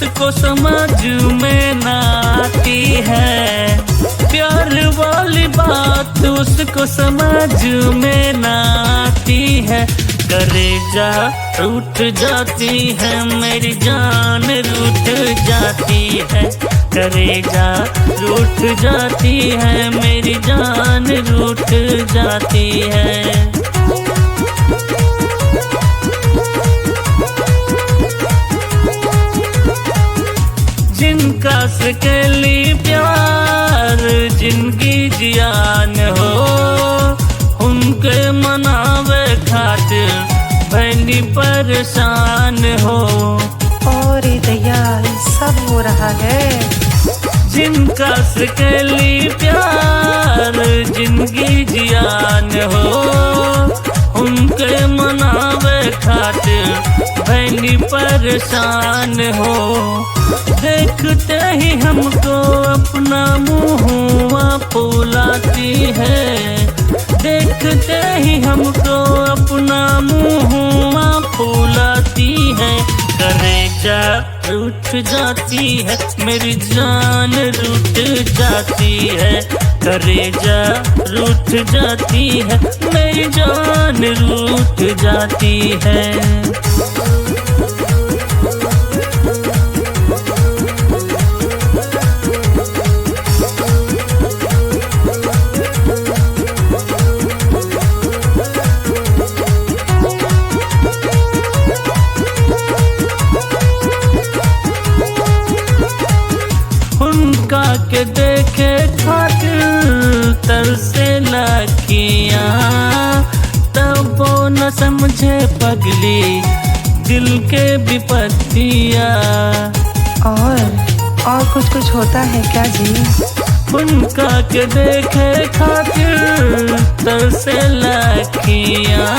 उसको समझ में ना आती है, प्यार वाली बात उसको समझ में ना आती है। कलेजा रूठ जाती है मेरी जान रूठ जाती है, कलेजा रूठ जाती है मेरी जान रूठ जाती है। जिनका सकेली प्यार जिनकी जियान हो, उनके मनावे खातिर भैनी परेशान हो। और दैया सब हो रहा है। जिनका सकेली प्यार जिनकी जियान हो, उनके मनावे खातिर भैनी परेशान हो। देखते ही हमको अपना मुँह फुलाती है, देखते ही हमको अपना मुँह फुलाती है। कलेजा रूठ जाती है मेरी जान रूठ जाती है, कलेजा रूठ जाती है मेरी जान रूठ जाती है। उनका के देखे खातिर तरसे लखियाँ, तब वो न समझे पगली दिल के विपत्तियाँ। और कुछ होता है क्या जी? उनका के देखे खातिर तरसे लखियाँ,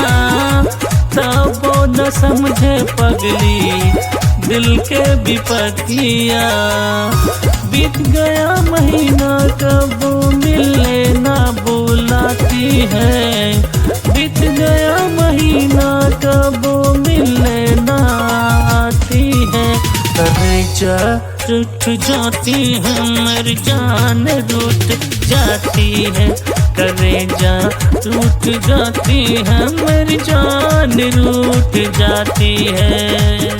तब वो न समझे पगली दिल के विपत्तियाँ। बीत गया महीना कब मिलने ना बुलाती है, बीत गया महीना कब मिलने ना आती है। कलेजा रूठ जाती है मेरी जान रूठ जाती है, कलेजा रूठ जाती है मेरी जान रूठ जाती है।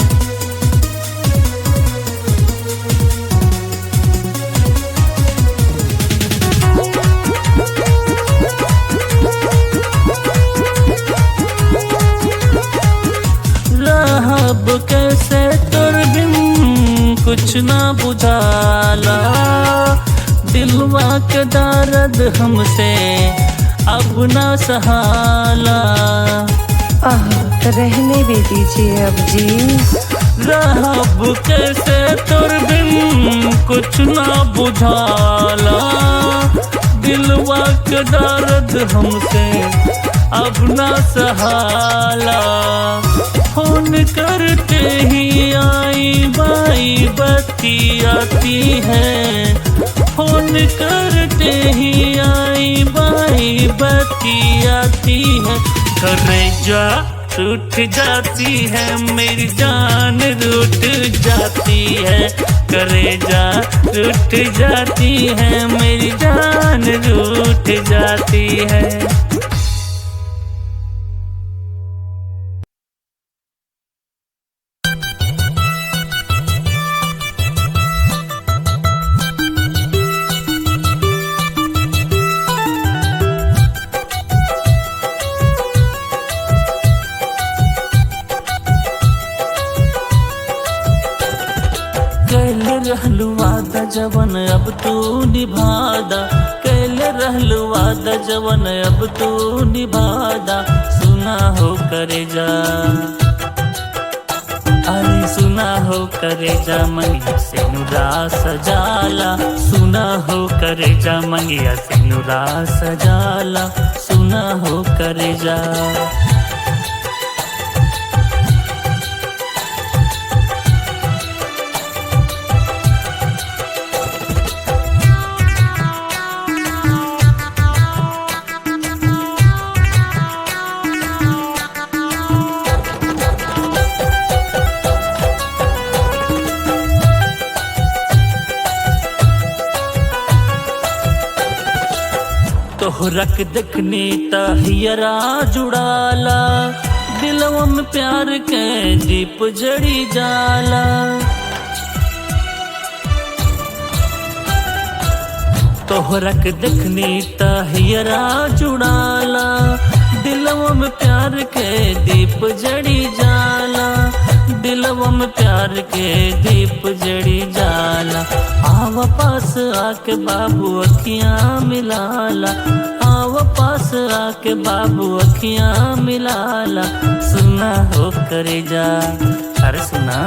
अब कैसे तुर बिन कुछ ना बुझाला, दिलवा के दर्द हमसे अब ना सहाला। रहने भी दीजिए अब जी। अब कैसे तुर बिन कुछ ना बुझाला, दिलवा के दर्द हमसे अब ना सहाला। फोन करते ही आई बाई बत्ती आती है, फोन करते ही आई बाई बत्ती आती है। कलेजा रूठ जाती है मेरी जान रूठ जाती है, कलेजा रूठ जाती है मेरी जान रूठ जाती है। रहलू वादा जवन अब तू निभादा, कैले रहलू वादा जवन अब तू निभादा। सुना हो करेजा, अरे सुना हो करेजा मंगिया से नुरा सजाला, सुना हो करेजा मंगिया से नुरा सजाला, सुना हो करेजा। तोहरक देखनी तहियरा जुड़ाला, दिलवा में प्यार के दीप जड़ी जाला। तोहरक देखनी तहियरा जुड़ाला, दिलवा में प्यार के दीप जड़ी जाला, दिलवा में प्यार के दीप जड़ी जाला। आवा पास आके बाबू अखियां मिलाला, आवा पास आके बाबू अखियां मिलाला। सुना हो करे जा, अरे सुना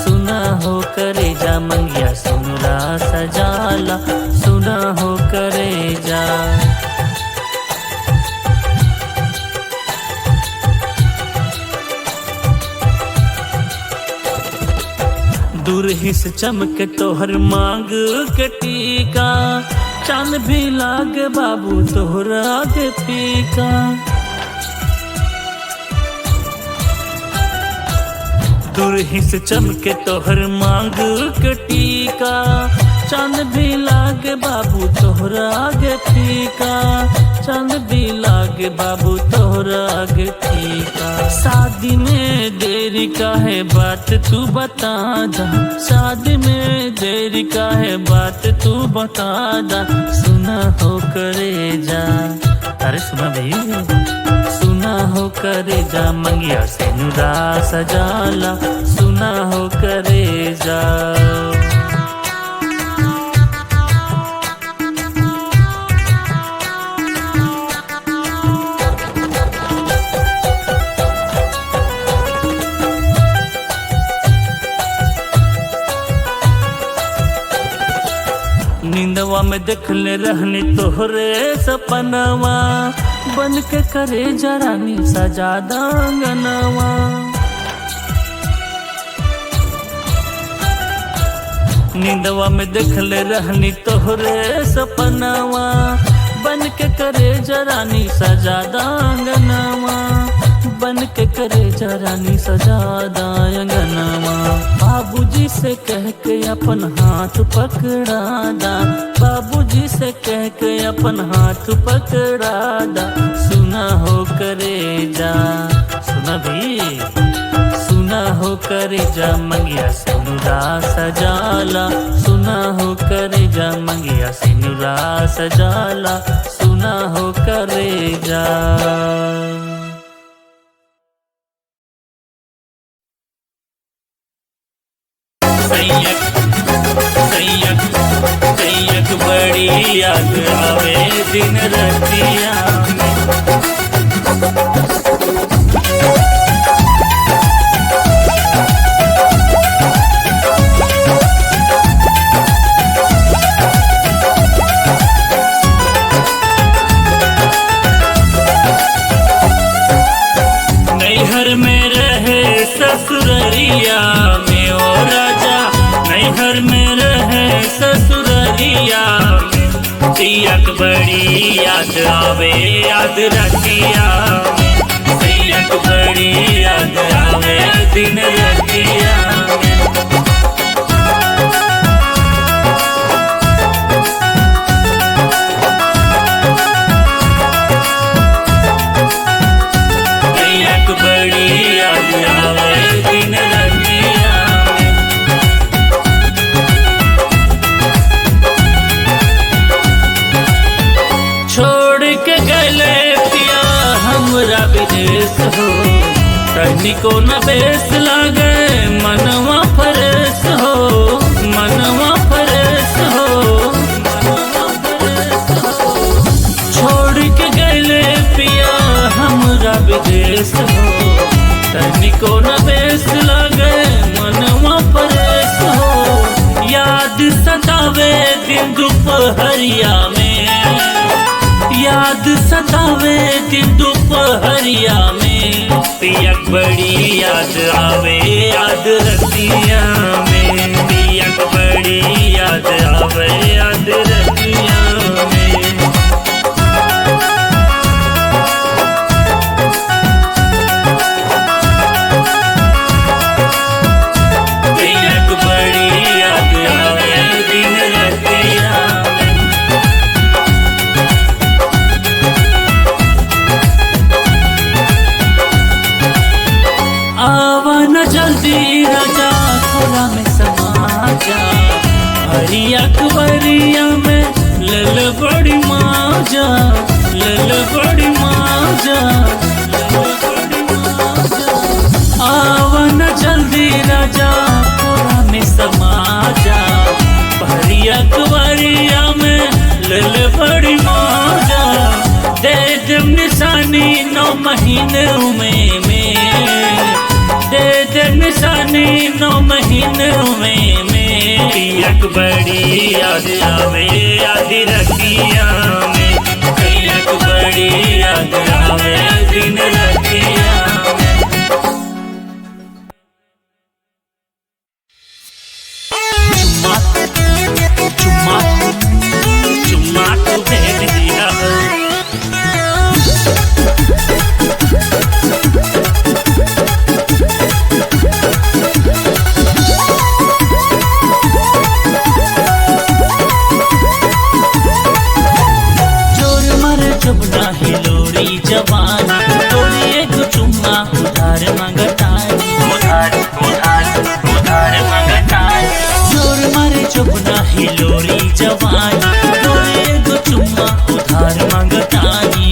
सुना हो करे जा मंगिया सुनरा सजाला, सुना हो करे जा। दूर ही से चमके तोहर मांग के टीका, चांद भी लागे बाबू तोहरा आगे फीका। दूर ही से चमके तोहर मांग के टीका, चांद भी लागे बाबू तोहरा आगे फीका, चांद भी लागे बाबू तोहरा आगे फीका। शादी में देरी का है बात तू बता दा, शादी में देरी का है बात तू बता दा। सुना हो करे जा, अरे सुना भाई, सुना हो करे जा मंगिया सिनुरा सजाला, सुना हो करे जा। नींदवा में देखले रहनी तोहरे सपनवा, बन के करे जरानी सजा दांगनवा। नींदवा में देखले रहनी तोहरे सपनवा, बन के करे जरानी सजा दांगनवा, बन के करे जरानी सजा दांगनवा। बाबूजी से कह के अपन हाथ पकड़ा दा, बाबूजी से कह के अपन हाथ पकड़ा दा। सुना हो करे जा, सुना भी, सुना हो करे जा मंगिया सिनुरा सजाला, सुना हो करे जा मंगिया सिनुरा सजाला, सुना हो करे जा। सैयद बड़ी याद आवे दिन रतिया नैहर में रहे ससुररिया में ओ राजा, नैहर में रहे ससुररिया में। सैयद बड़ी याद आवे याद रतिया में, सैयद बड़ी याद आवे दिन रतिया में। सैयद बड़ी याद आवे दिन रतिया में। छोड़ के गले पिया हमरा विदेश हो, तनिको न बेस लागे मनवा फरेस हो, मनवा फरेस हो, मनवा फरेस हो। छोड़ के गले पिया हमरा विदेश हो, तनिको न बेस लागे मनवा फरेस हो। याद सतावे दिन दोपहरिया में, याद सतावे दिन दोपहरिया में। पिया बड़ी याद आवे याद रतिया में, पिया बड़ी याद आवे याद रतिया में। पहिया कुंवरिया में लल बड़ी माजा, लल बड़ी माजा, लल बड़ी माजा। आवन जल्दी राजा कोरा में समा जा, पहिया कुंवरिया में लल बड़ी माजा। दे दम निशानी 9 महीनों में दे दे निशानी 9 महीनों में पियक बड़ी याद आवे आधी रतिया में, पियक बड़ी याद आवे दिन रतिया में। चुम्मा चुम्मा तो भेज दिया जवानी तोड़ी एक चुम्मा उधार मंगतानी, उधार उधार उधार मंगतानी। जोर मारे चुपना हिलोरी जवानी तोड़ी एक चुम्मा उधार मंगतानी।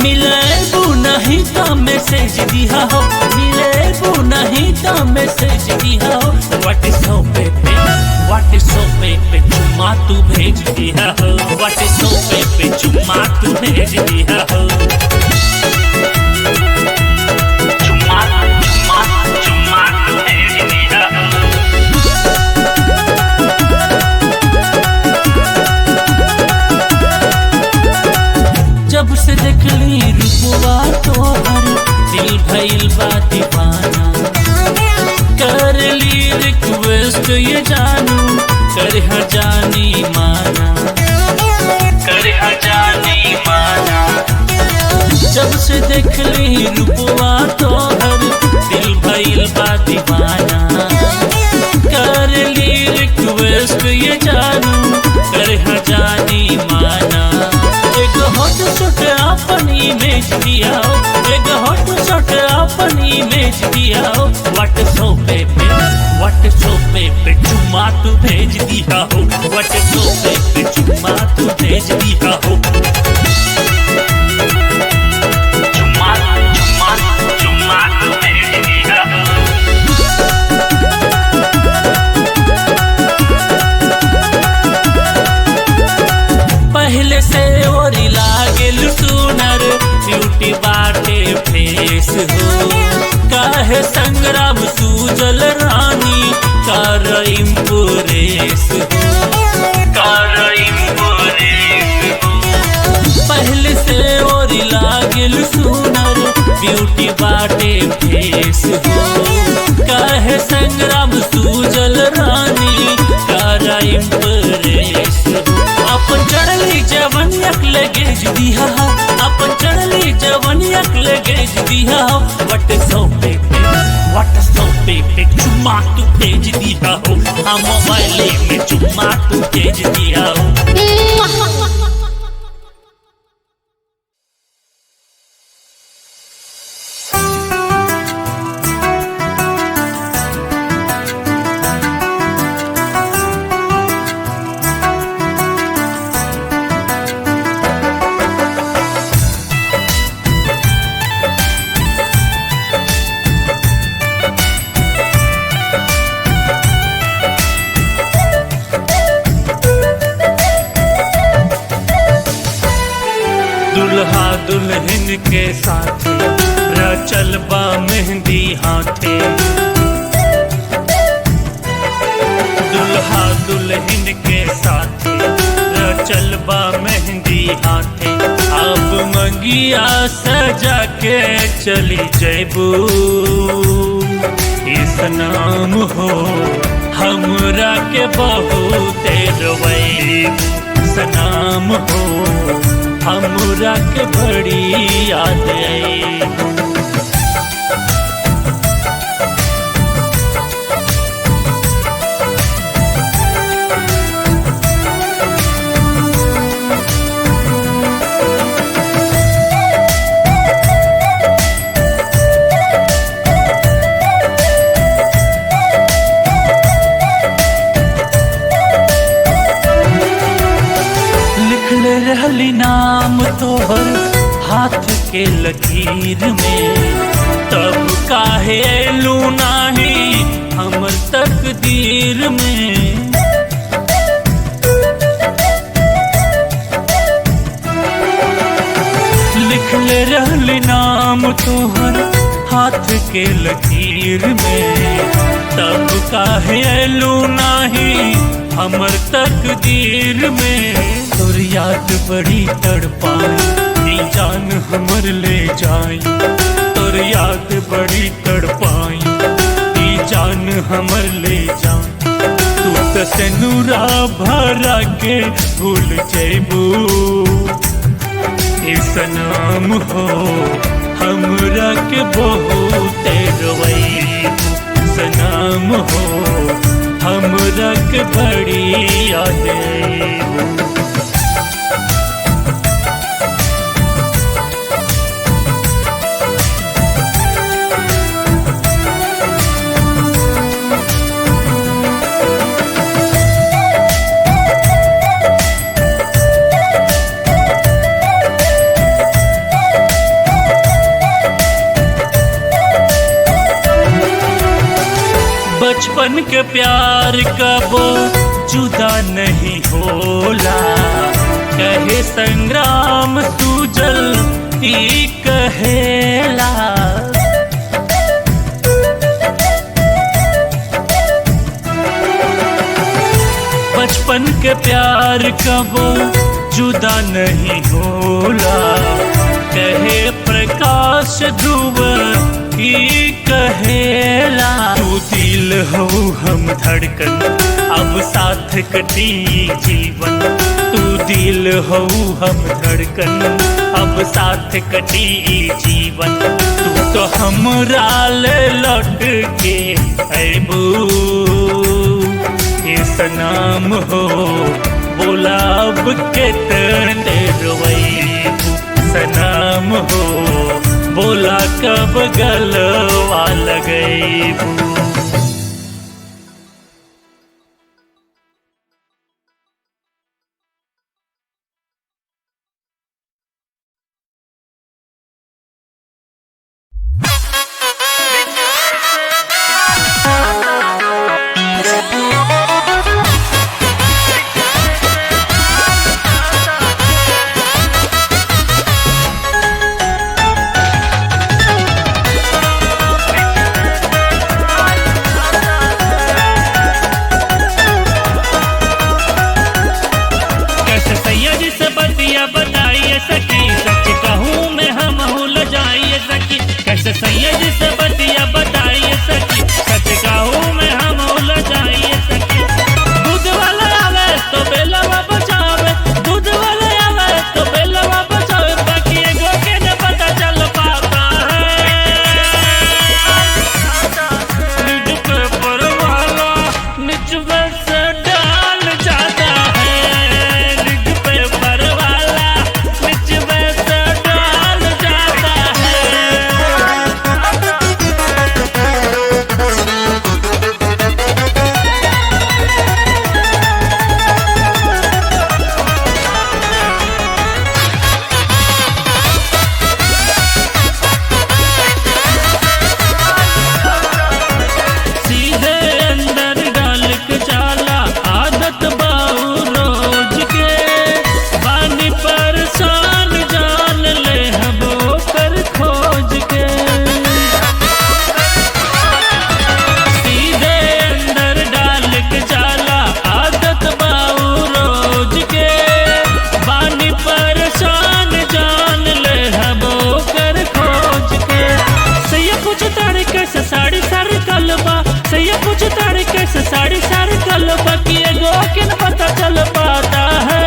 मिले बू नहीं तो मैसेज दिया हो, मिले बू नहीं तो मैसेज दिया हो। व्हाट्सएप पे चुम्मा तू भेज दिया हो, व्हाट्सएप पे चुम्मा तू भेज दिया हो। चुम्मा चुम्मा चुम्मा तू भेज दिया हो। जब से देखली रूपवा तोहर दिल भइल बा दीवाना। कर ली रिक्वेस्ट ये जानू कर जानी माना, कर जानी माना। जब से देखली रूपवा तोहर दिल भइल बा दीवाना। कर ली रिक्वेस्ट ये जानू कर जानी माना। एक हॉट शॉट अपन इमेज दिया हो, एक हॉट शॉट अपन इमेज दिया हो। व्हाट्सएप पे चुम्मा तू भेज दिया हो, व्हाट्सएप पे चुम्मा तू भेज दिया हो। चुम्मा चुम्मा चुम्मा तू भेज दिया हो। पहले से और लागेल सुनर ब्यूटी बाटे फेस हो। काहे संग्राम सूजल रानी कर इम्प्रेस हो, कर इम्प्रेस हो। पहले से और लागेल सुनर ब्यूटी बाटे फेस हो। काहे संग्राम सूजल रानी कर इम्प्रेस हो। अपन चढ़ली जवनियक लगेज दिया, अपन चढ़ली जवनियक लगेज दिया। व्हाट्सएप पे चुम्मा तू भेज दिया हो, हाँ मोबाइल में चुम्मा तू भेज दिया हो। दुल्हा दुल्हन के साथ रचल बा मेहंदी हाथे। दुल्हा दुल्हन के साथ रचल बा मेहंदी हाथे। अब मंगिया सजा के चली जैबू इस नाम हो हमरा के बहुत रोवैबू। सनाम हो हमरा के बड़ी याद आई। रहली नाम तोहर हाथ के लकीर में, तब काहे ऐलू नाही हमर तकदीर में। लिखले रहली नाम तोहर हाथ के लकीर में, तब काहे ऐलू नाही हमर तकदीर में। तोर याद बड़ी तड़पाई जान हमर ले जाई, तोर याद बड़ी तड़पाई जान हमर ले जाई। तू तो सेनुरा भरा के भूल जैबू सनम हो हमरा के बहुत रोवैबू, सनम हो हमरा के बड़ी याद आईबू। बचपन के प्यार कबो जुदा नहीं होला, कहे संग्राम सूजल ई कहेला। बचपन के प्यार कबो जुदा नहीं होला, कहे प्रकाश ध्रुव ई कहेला। तू दिल हो हम धड़कन अब साथ कटी जीवन, तू दिल हो हम धड़कन अब साथ कटी जीवन। तू तो हमरा ले लौट के अबू सनम हो, बोला अब कितने रोवैबू सनम हो, बोला कब गलवा लगैबू। सैयद से बतिया बताइए सखी, सच कहूँ मैं हम उल जाइए सखी। दूध वाला आवे तो बेलवा बचावे, दूध वाला आवे तो बेलवा बचावे, बाकी एगो के न पता चल पाता है। न्यूज़ पेपर वाला निचवे से डाल जाता है, न्यूज़ पेपर वाला निचवे से डाल जाता है। सीधे अंदर डाल के चाला आदत बाऊ रोज के, पानी परेशान जान ले हबो कर खोज के। सीधे अंदर डाल के चाला आदत बाऊ रोज के, पानी परेशान जान ले हबो कर खोज के। सैया पूछ तरीके से साड़ी सारी कलबा, सैया पूछ तरीके से साड़ी सारी कलबा, कि एगो के न पता चल पाता है।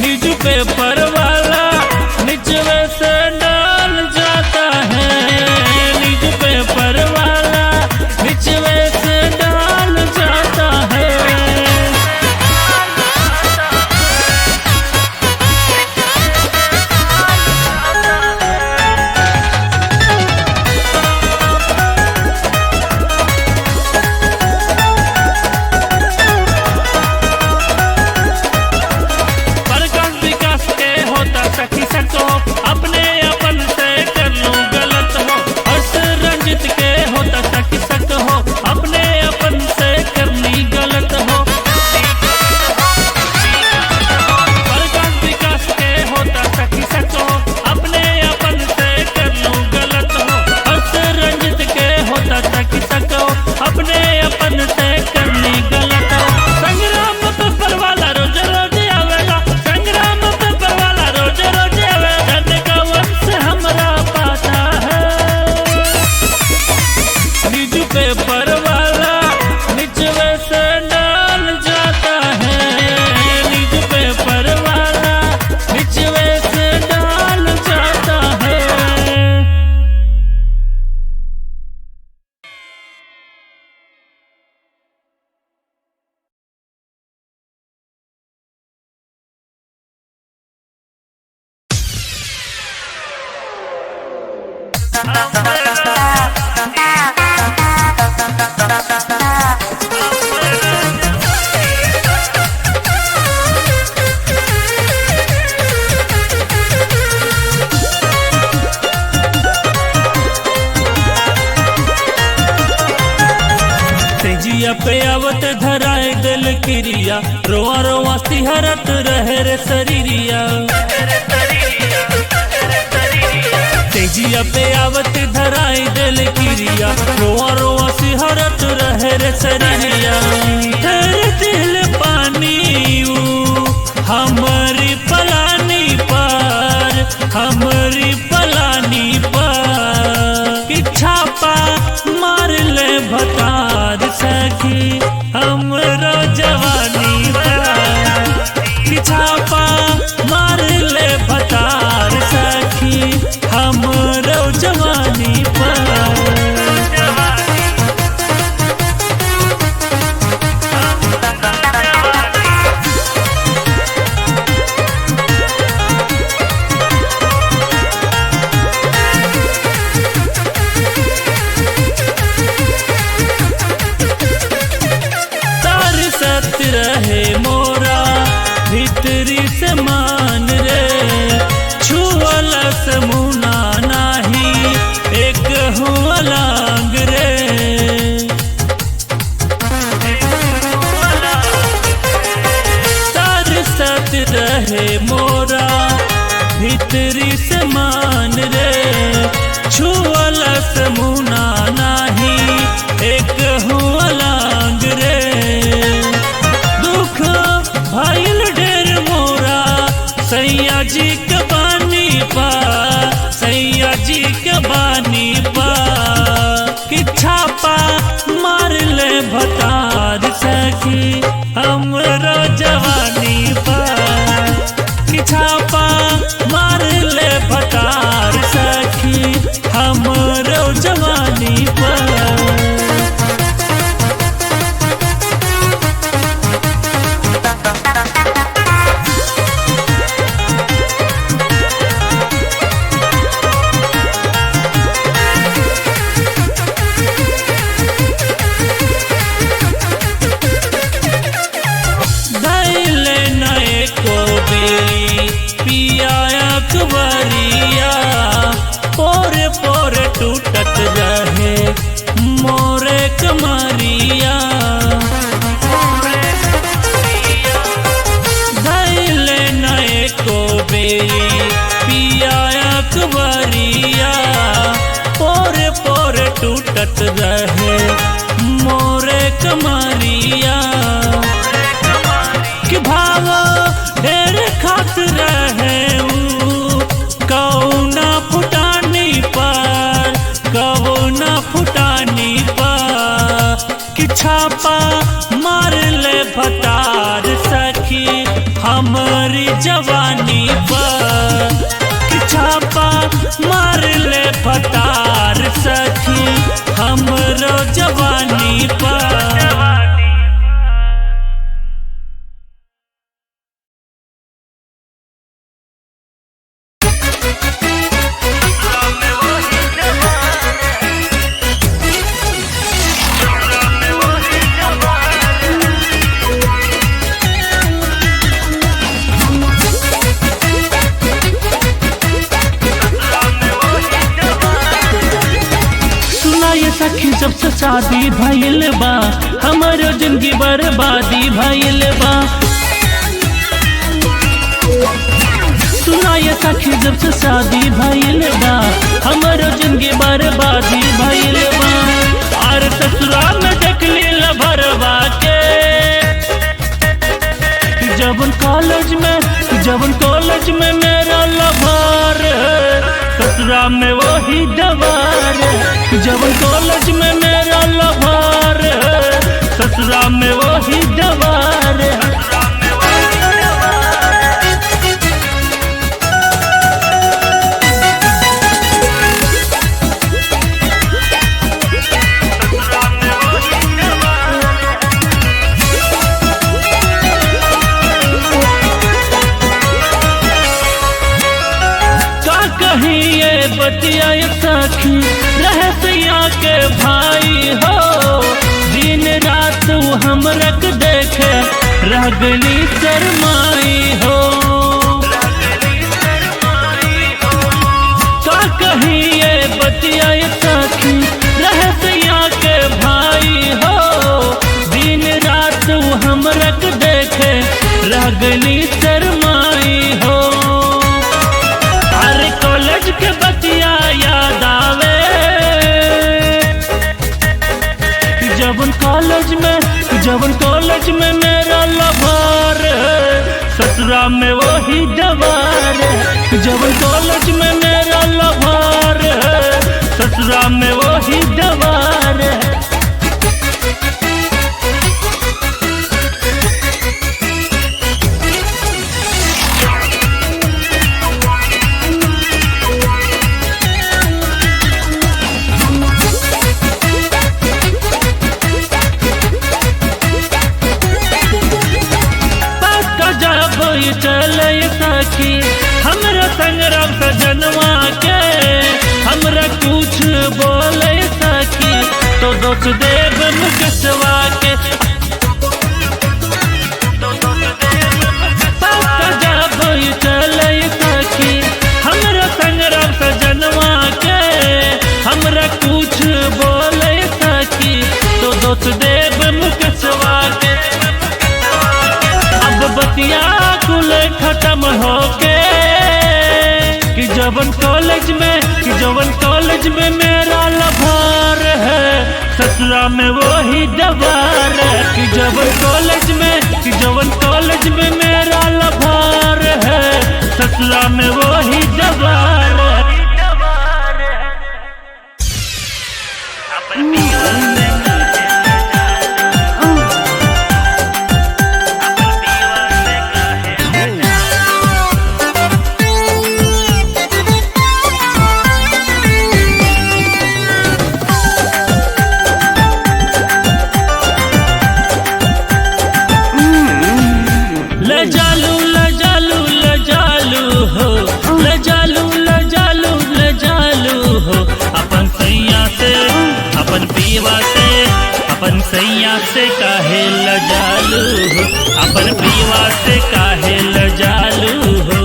न्यूज़ पेपर वाला निचवे से डाल जाता है, न्यूज़ पेपर वाला निचवे से डाल जाता है। ऊपर वाला निचवे से डाल जाता है, न्यूज पेपर वाला निचवे से डाल जाता है। तेजिया पे आवत धराए दिल क्रिया, रोआ रोआ सिहरत रहे रे शरीरिया। तेजिया पे आवत धराए दिल क्रिया, रोआ रोआ सिहरत रहे रे शरीरिया। तेरे दिल पानी हमारी पलानी पर, हमारी पलानी पर कि छापा मार ले भतार सखी हमरो जवानी पर, कि छापा मार ले भतार सखी हमरो जवानी पर। रहे मोरा भीतरी से मान रे, छुअला से मुना नाही एक हुआ लांग रे। तार सत रहे मोरा भीतरी से मान रे, छुअला से मुना नाही एक हुआ लांग रे। भाईल ढेर मोरा सैया जी के बानी पा, सैया जी के बानी पा कि छापा मार ले भतार सखी हमरो जवानी पा, कि छापा मार ले भतार सखी हमरो जवानी पा। पोरे पोरे टूटत रहे मोरे कमरिया, धैले नए को बेरी पिया अकबरिया। पोरे पोरे टूटत रहे मोरे कमरिया, कि भाव ढेर खात रहे कौना फुटानी पर, कौना फुटानी पर कि छापा मार ले भतार सखी हमारी जवानी पर, कि छापा मार ले भतार सखी हमरो जवानी पर। सखी जब से शादी भइल बा हमारो जिंदगी बर्बादी भइल बा। सुना ये सखी जब से शादी भइल बा हमारो जिंदगी बर्बादी भइल बा। और ससुराल में देख लीला भरवा के जब कॉलेज में मेरा लभार ससुराल में वही दवार, जब कॉलेज में मेरा लभार हमरक देखे रह गली शर्माई हो। का कही ये बतिया सखी रहसिया के भाई हो, दिन रात हमरक देखे रह गली शर्माई हो। अरे कॉलेज के बतिया याद आवे जवन कॉलेज में मेरा लभार है, ससुरा में वही डबार है। जवन कॉलेज में मेरा लभार है, ससुरा में वही डबार है। चले सखी हमरा संगरम सजनवा के, हमरा कुछ बोले सखी तो दोष देव मुकसवा के। जब चले सखी हमरा संगरम सजनवा के, हमरा कुछ बोले सखी तो दोष देव मुकसवा के। अब बतिया कुल खत्म होके कि जवन कॉलेज में मेरा लभार है, ससुरा में वही डबार है। कि जवन कॉलेज में मेरा लभार है, ससुरा में वही डबार है। अपन सैया से काहे लजालू हो, अपन पीवा से काहे लजालू हो।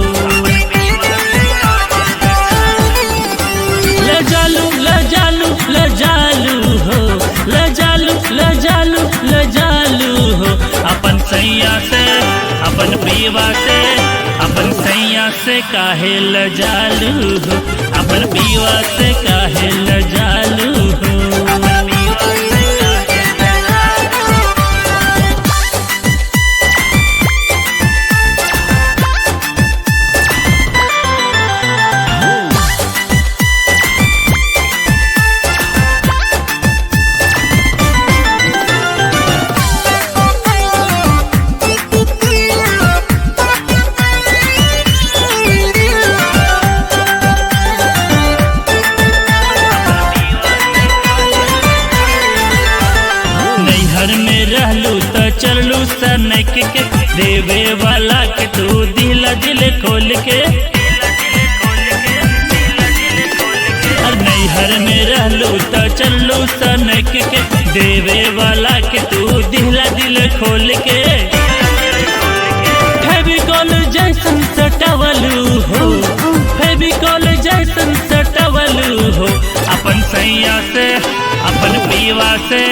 लजालू लजालू लजालू हो, लजालू हो। अपन सैया से अपन पीवा से अपन सैया से काहे लजालू हो, अपन पीवा से काहे लजालू हो। चलू सनक के देवे वाला के तू दिल खोल के। नैहर में रहलू तो चलू सनक के देवे वाला के तू दिल खोल के। फेविकॉल जैसन सटवलू हो, फेविकॉल जैसन सटवलू हो। अपन सैया से अपन पीवा से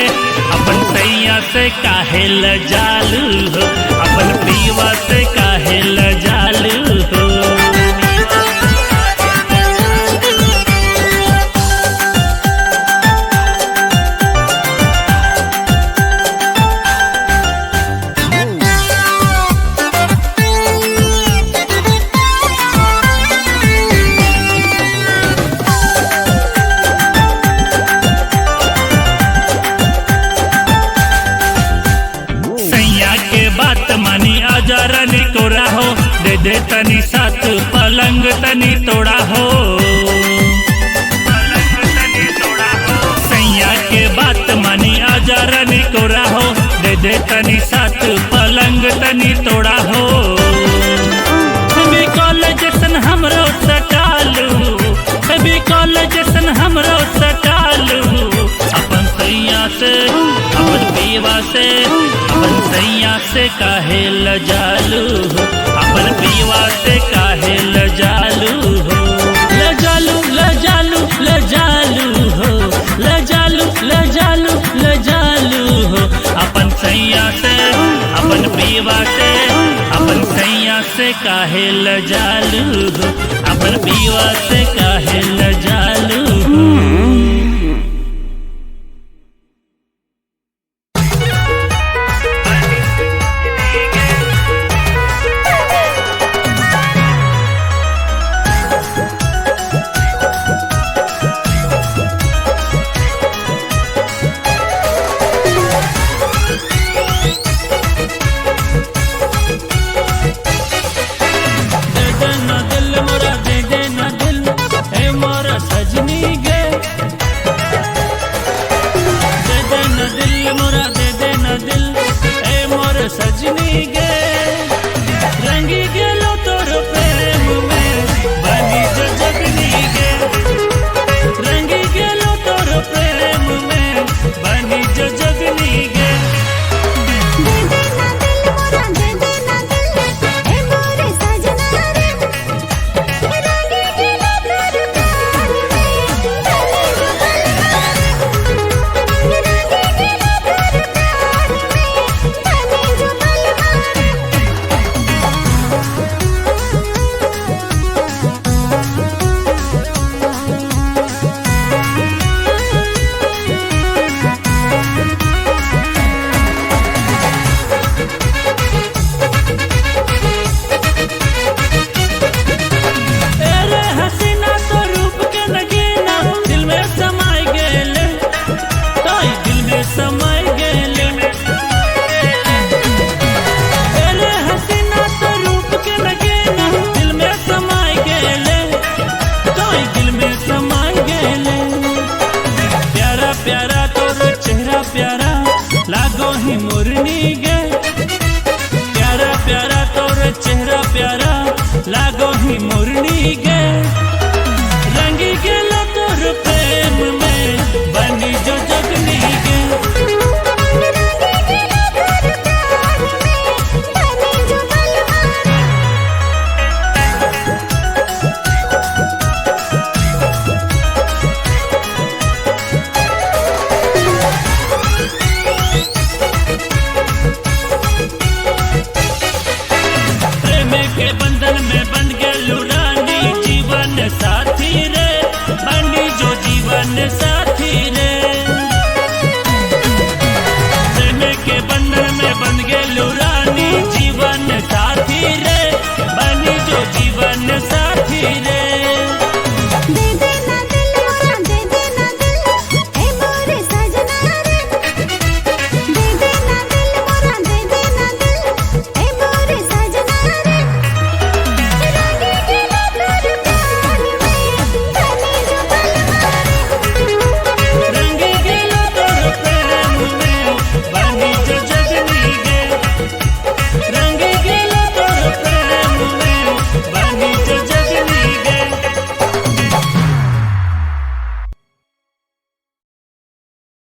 अपन सैया से काहे लजालू हो, अपन पीवा से काहे लजालू हो। दे तनी साथ पलंग तनी तोड़ा हो, सैया के बात मानी आजा रानी कोरा हो। दे तनी साथ पलंग तनी तोड़ा हो। कभी कॉलेज सन हमरो सटालू, कभी कॉलेज सन हमरो सटालू। अपन सैया से अपन पीवा से अपन सैया से काहे लजालू हो, अपन पीवा से काहे लजालू हो, लजालू लजालू लजालू हो, लजालू लजालू लजालू हो, अपन सैया से अपन पीवा से अपन सैया से काहे लजालू हो, अपन पीवा से काहे लजालू हो। सजनी गे रंगी गेलो तोर प्रेम में बनी जो जगनी गे, रंगी गेलो तोर प्रेम में बनी जो जगनी गे। प्यारा तोर चेहरा प्यारा लागो ही मोरनी